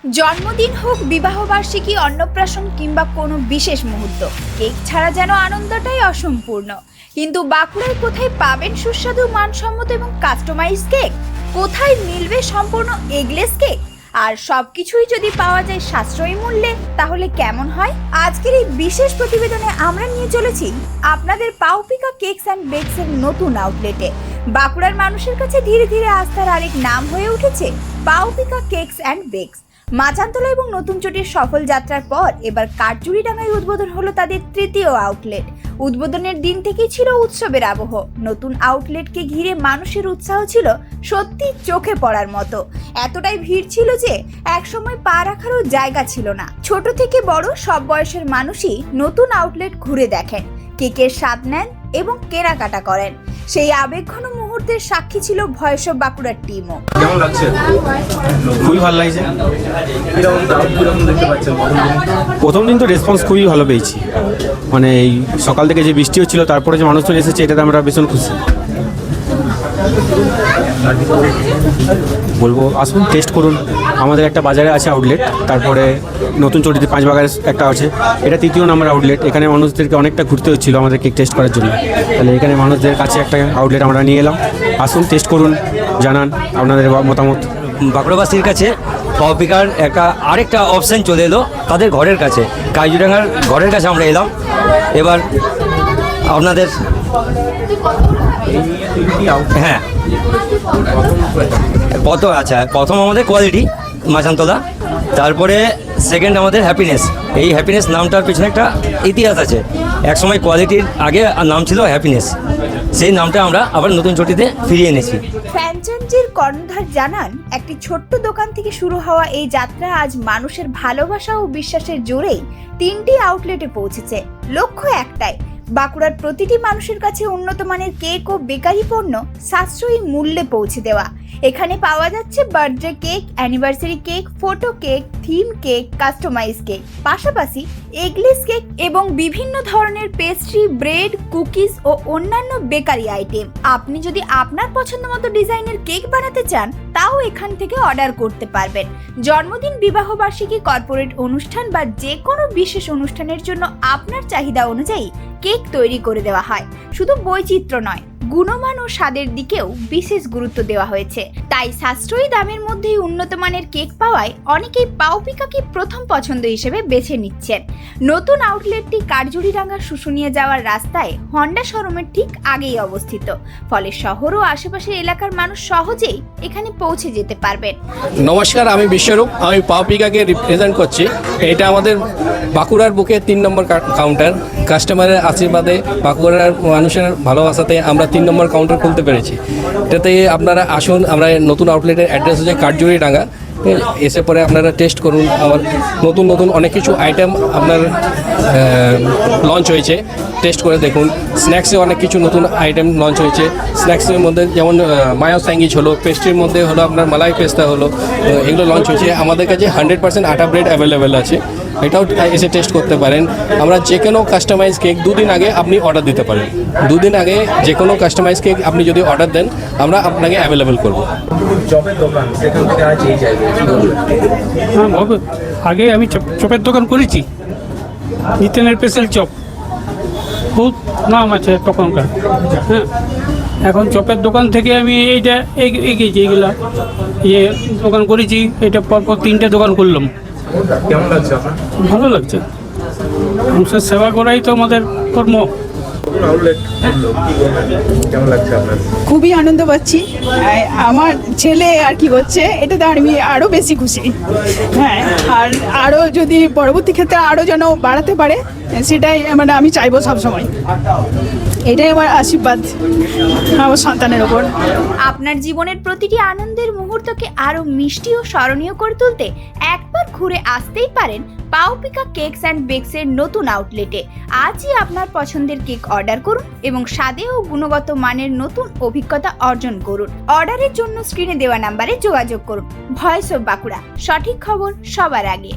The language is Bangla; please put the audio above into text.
জন্মদিন হোক, বিবাহবার্ষিকী, অন্নপ্রাশন কিংবা কোনো বিশেষ মুহূর্ত, কেক ছাড়া যেন আনন্দটাই অসম্পূর্ণ। কিন্তু বাঁকুড়ায় কোথায় পাবেন সুস্বাদু, মানসম্মত এবং কাস্টমাইজ কেক? কোথায় মিলবে সম্পূর্ণ এগলেস কেক? আর সবকিছুই যদি পাওয়া যায় সাশ্রয়ী মূল্যে, তাহলে কেমন হয়? আজকের এই বিশেষ প্রতিবেদনে আমরা নিয়ে চলেছি আপনাদের পাউপিকা কেকস অ্যান্ড বেকসের নতুন আউটলেটে। বাঁকুড়ার মানুষের কাছে ধীরে ধীরে আস্থার আরেক নাম হয়ে উঠেছে পাউপিকা কেকস অ্যান্ড বেকস। মাচানতলা এবং নতুন চটির সফল যাত্রার পর এবার কাঠজুড়িডাঙ্গায় উদ্বোধন হলো তাদের তৃতীয় আউটলেট। উদ্বোধনের দিন থেকেই ছিল উৎসবের আবহ। নতুন আউটলেটকে ঘিরে মানুষের উৎসাহ ছিল সত্যি চোখে পড়ার মতো। এতটাই ভিড় ছিল যে একসময় পা রাখারও জায়গা ছিল না। ছোট থেকে বড় সব বয়সের মানুষই নতুন আউটলেট ঘুরে দেখেন, কেকের স্বাদ নেন এবং কেনাকাটা করেন। সেই আবেগঘন মুহূর্তের সাক্ষী ছিল ভয়েস অফ বাঁকুড়ার টিমও। কেমন লাগছে? খুবই ভালো লাগছে। কিরকম দেখতে পাচ্ছেন? প্রথম দিন তো রেসপন্স খুবই ভালো পেয়েছি। মানে এই সকাল থেকে যে বৃষ্টি হচ্ছিল, তারপরে যে মানুষজন এসেছে, এটাতে আমরা ভীষণ খুশি। বলবো আসুন, টেস্ট করুন। আমাদের একটা বাজারে আছে আউটলেট, তারপরে নতুন চটিতে 5 বাগানের একটা আছে, এটা তৃতীয় নম্বর আউটলেট। এখানে মানুষদেরকে অনেকটা ঘুরতে হচ্ছিল আমাদের কেক টেস্ট করার জন্য। তাহলে এখানে মানুষদের কাছে একটা আউটলেট আমরা নিয়ে এলাম। আসুন, টেস্ট করুন, জানান আপনাদের মতামত। বাঁকুড়াবাসীর কাছে পাউপিকার আরেকটা অপশান চলে এলো তাদের ঘরের কাছে, কাইজুডাঙ্গার ঘরের কাছে আমরা এলাম। এবার আপনাদের হ্যাঁ প্রথম আমাদের কোয়ালিটি মাচানতলা, তারপরে সেকেন্ড আমাদের হ্যাপিনেস। এই হ্যাপিনেস নামটার পিছনে একটা ইতিহাস আছে। একসময় কোয়ালিটির আগে নাম ছিল হ্যাপিনেস, সেই নামটা আমরা আবার নতুন চটিতে ফিরিয়ে এনেছি। ফ্র্যাঞ্চাইজির কর্ণধার জানান, একটি ছোট্ট দোকান থেকে শুরু হওয়া এই যাত্রা আজ মানুষের ভালোবাসা ও বিশ্বাসের জোরেই 3টি আউটলেটে পৌঁছেছে। লক্ষ্য একটাই, বাঁকুড়ার প্রতিটি মানুষের কাছে উন্নত মানের কেক ও বেকারি পণ্য সাশ্রয়ী মূল্যে পৌঁছে দেওয়া। এখানে পাওয়া যাচ্ছে birthday cake, anniversary cake, photo cake, theme cake, customise cake, পাশাপাশি এগলেস কেক এবং বিভিন্ন ধরনের পেস্ট্রি, ব্রেড, কুকিজ ও অন্যান্য বেকারি আইটেম। আপনি যদি আপনার পছন্দ মতো ডিজাইনের কেক বানাতে চান, তাও এখান থেকে অর্ডার করতে পারবেন। জন্মদিন, বিবাহবার্ষিকী, কর্পোরেট অনুষ্ঠান বা যে কোনো বিশেষ অনুষ্ঠানের জন্য আপনার চাহিদা অনুযায়ী কেক তৈরি করে দেওয়া হয়। শুধু বৈচিত্র্য নয়, গুণমান ও স্বাদের দিকেও বিশেষ গুরুত্ব দেওয়া হয়েছে। তাই সাশ্রয়ী দামের মধ্যেই উন্নত মানের কেক পাওয়ায় অনেকেই পাউপিকাকে প্রথম পছন্দ হিসেবে বেছে নিচ্ছেন। নতুন আউটলেটটি কাঠজুড়িডাঙ্গা শুশুনিয়া যাওয়ার রাস্তায় হন্ডা শোরুমের ঠিক আগেই অবস্থিত। ফলে শহর ও আশেপাশের এলাকার মানুষ সহজেই এখানে পৌঁছে যেতে পারবেন। নমস্কার, আমি বিশ্বরূপ, আমি পাউপিকাকে রিপ্রেজেন্ট করছি। এটা আমাদের বাঁকুড়ার বুকে 3 নম্বর কাউন্টার। কাস্টমারের আশীর্বাদে, বাঁকুড়ার মানুষের ভালোবাসাতে আমরা 3 নম্বর কাউন্টার খুলতে পেরেছি। এটাতে আপনারা আসুন। আমরা নতুন আউটলেটের অ্যাড্রেস হচ্ছে কাঠজুড়িডাঙ্গা। এসে পরে আপনারা টেস্ট করুন। আমার নতুন নতুন অনেক কিছু আইটেম আপনার লঞ্চ হয়েছে, টেস্ট করে দেখুন। স্ন্যাক্সে অনেক কিছু নতুন আইটেম লঞ্চ হয়েছে। স্ন্যাক্সের মধ্যে যেমন মায়ো স্যাঙ্গিজ হলো, পেস্ট্রির মধ্যে হলো আপনার মালাই পেস্তা হলো, এগুলো লঞ্চ হয়েছে। আমাদের কাছে 100% আটা ব্রেড অ্যাভেলেবেল আছে, এটাও এসে টেস্ট করতে পারেন। আমরা যে কোনো কাস্টমাইজ কেক 2 দিন আগে আপনি অর্ডার দিতে পারেন। 2 দিন আগে যে কোনো কাস্টমাইজ কেক আপনি যদি অর্ডার দেন, আমরা আপনাকে অ্যাভেলেবেল করবো। চপের দোকান, সেখান থেকে আজ এই জায়গায় হ্যাঁ, আগে আমি চপের দোকান করেছি, জিতেনের স্পেশাল চপ, খুব নাম আছে তখনকার। হ্যাঁ, এখন চপের দোকান থেকে আমি এইটা এগিয়েছি, এইগুলা দোকান করেছি। এটা পরপর 3টে দোকান করলাম। কেমন লাগছে আপনার? ভালো লাগছে। মানুষের সেবা করাই তো আমাদের কর্ম। আউটলেট কেমন লাগছে আপনার? খুবই আনন্দ পাচ্ছি। আমার ছেলে আর কি হচ্ছে, এটাতে আমি আরও বেশি খুশি। হ্যাঁ, আর আরও যদি পরবর্তী ক্ষেত্রে আরও যেন বাড়াতে পারে, সেটাই মানে আমি চাইবো সবসময়। এটাই আমার আশীর্বাদ আমার সন্তানের ওপর। আপনার জীবনের প্রতিটি আনন্দের মুহূর্তকে আরো মিষ্টি ও স্মরণীয় করে তুলতে একবার ঘুরে আসতেই পারেন পাউপিকা কেকস অ্যান্ড বেকসের নতুন আউটলেটে। আজই আপনার পছন্দের কেক অর্ডার করুন এবং স্বাদে ও গুণগত মানের নতুন অভিজ্ঞতা অর্জন করুন। অর্ডারের জন্য স্ক্রিনে দেওয়া নাম্বারে যোগাযোগ করুন। ভয়েস অফ বাঁকুড়া, সঠিক খবর সবার আগে।